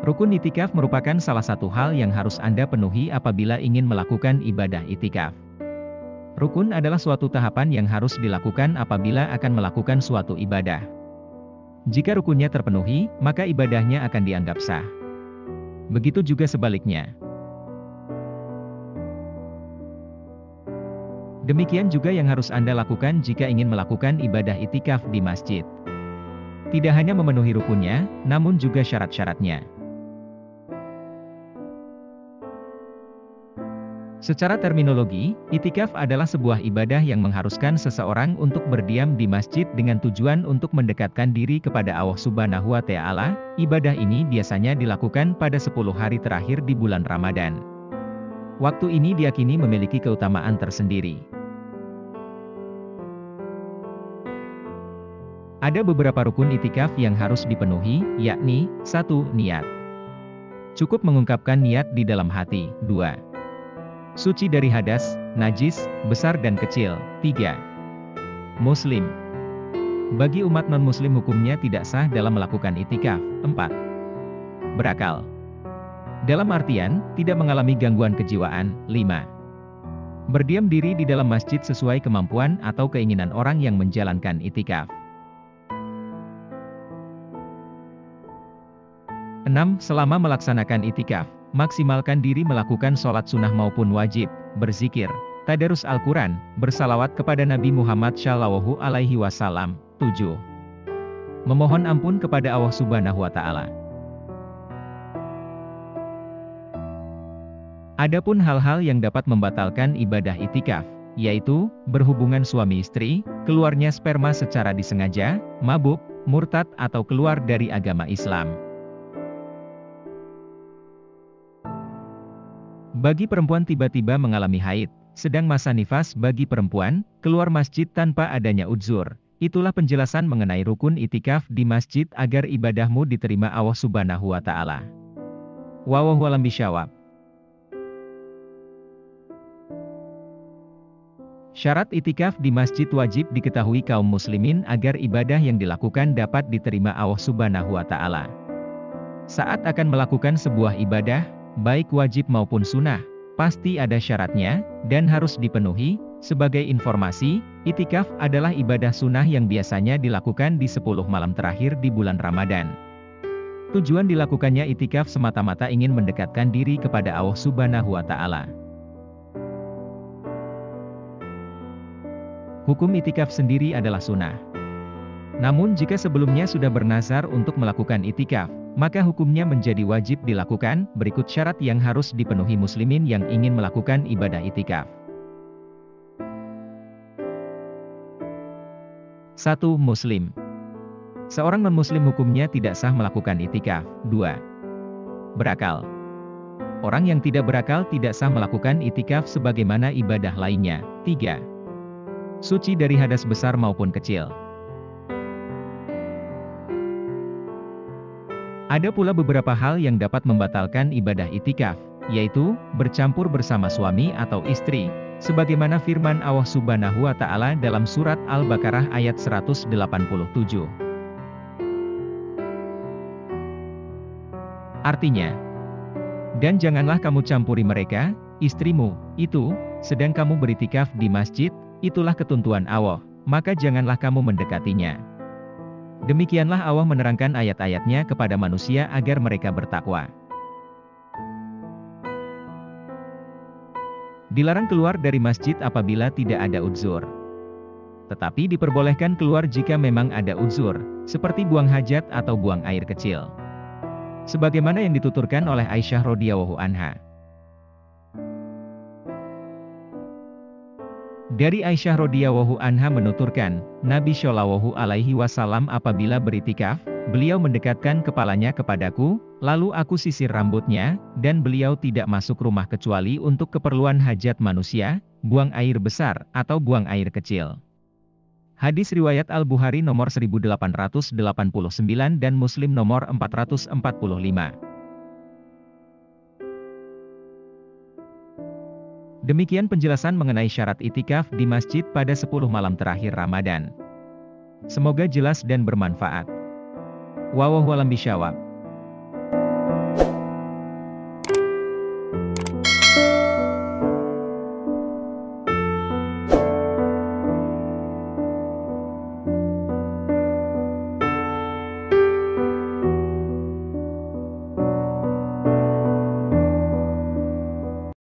Rukun itikaf merupakan salah satu hal yang harus Anda penuhi apabila ingin melakukan ibadah itikaf. Rukun adalah suatu tahapan yang harus dilakukan apabila akan melakukan suatu ibadah. Jika rukunnya terpenuhi, maka ibadahnya akan dianggap sah. Begitu juga sebaliknya. Demikian juga yang harus Anda lakukan jika ingin melakukan ibadah itikaf di masjid. Tidak hanya memenuhi rukunnya, namun juga syarat-syaratnya. Secara terminologi, itikaf adalah sebuah ibadah yang mengharuskan seseorang untuk berdiam di masjid dengan tujuan untuk mendekatkan diri kepada Allah Subhanahu wa Ta'ala. Ibadah ini biasanya dilakukan pada 10 hari terakhir di bulan Ramadan. Waktu ini diyakini memiliki keutamaan tersendiri. Ada beberapa rukun itikaf yang harus dipenuhi, yakni 1. Niat. Cukup mengungkapkan niat di dalam hati. 2. Suci dari hadas, najis, besar dan kecil. 3. Muslim. Bagi umat non-muslim hukumnya tidak sah dalam melakukan itikaf. 4. Berakal. Dalam artian, tidak mengalami gangguan kejiwaan. 5. Berdiam diri di dalam masjid sesuai kemampuan atau keinginan orang yang menjalankan itikaf. 6. Selama melaksanakan itikaf, maksimalkan diri melakukan sholat sunnah maupun wajib, berzikir, tadarus Al-Quran, bersalawat kepada Nabi Muhammad Shallallahu Alaihi Wasallam. 7. Memohon ampun kepada Allah Subhanahu wa Ta'ala. Adapun hal-hal yang dapat membatalkan ibadah itikaf, yaitu berhubungan suami istri, keluarnya sperma secara disengaja, mabuk, murtad atau keluar dari agama Islam. Bagi perempuan tiba-tiba mengalami haid, sedang masa nifas bagi perempuan, keluar masjid tanpa adanya udzur. Itulah penjelasan mengenai rukun itikaf di masjid agar ibadahmu diterima Allah Subhanahu wa Ta'ala. Wallahu a'lam bishawab. Syarat itikaf di masjid wajib diketahui kaum muslimin agar ibadah yang dilakukan dapat diterima Allah Subhanahu wa Ta'ala. Saat akan melakukan sebuah ibadah, baik wajib maupun sunnah, pasti ada syaratnya, dan harus dipenuhi. Sebagai informasi, itikaf adalah ibadah sunnah yang biasanya dilakukan di 10 malam terakhir di bulan Ramadan. Tujuan dilakukannya itikaf semata-mata ingin mendekatkan diri kepada Allah Subhanahu wa Ta'ala. Hukum itikaf sendiri adalah sunnah. Namun jika sebelumnya sudah bernazar untuk melakukan itikaf, maka hukumnya menjadi wajib dilakukan. Berikut syarat yang harus dipenuhi muslimin yang ingin melakukan ibadah itikaf. 1. Muslim. Seorang non-muslim hukumnya tidak sah melakukan itikaf. 2. Berakal. Orang yang tidak berakal tidak sah melakukan itikaf sebagaimana ibadah lainnya. 3. Suci dari hadas besar maupun kecil. Ada pula beberapa hal yang dapat membatalkan ibadah itikaf, yaitu bercampur bersama suami atau istri, sebagaimana firman Allah Subhanahu wa Ta'ala dalam surat Al-Baqarah ayat 187. Artinya, dan janganlah kamu campuri mereka, istrimu, itu, sedang kamu beritikaf di masjid, itulah ketentuan Allah, maka janganlah kamu mendekatinya. Demikianlah Allah menerangkan ayat-ayatnya kepada manusia agar mereka bertakwa. Dilarang keluar dari masjid apabila tidak ada udzur. Tetapi diperbolehkan keluar jika memang ada udzur, seperti buang hajat atau buang air kecil. Sebagaimana yang dituturkan oleh Aisyah radhiyallahu anha. Dari Aisyah radhiyallahu anha menuturkan, Nabi Shallallahu Alaihi Wasallam apabila beritikaf, beliau mendekatkan kepalanya kepadaku, lalu aku sisir rambutnya, dan beliau tidak masuk rumah kecuali untuk keperluan hajat manusia, buang air besar, atau buang air kecil. Hadis riwayat Al-Bukhari nomor 1889 dan Muslim nomor 445. Demikian penjelasan mengenai syarat itikaf di masjid pada 10 malam terakhir Ramadan. Semoga jelas dan bermanfaat. Wallahu a'lam bishawab.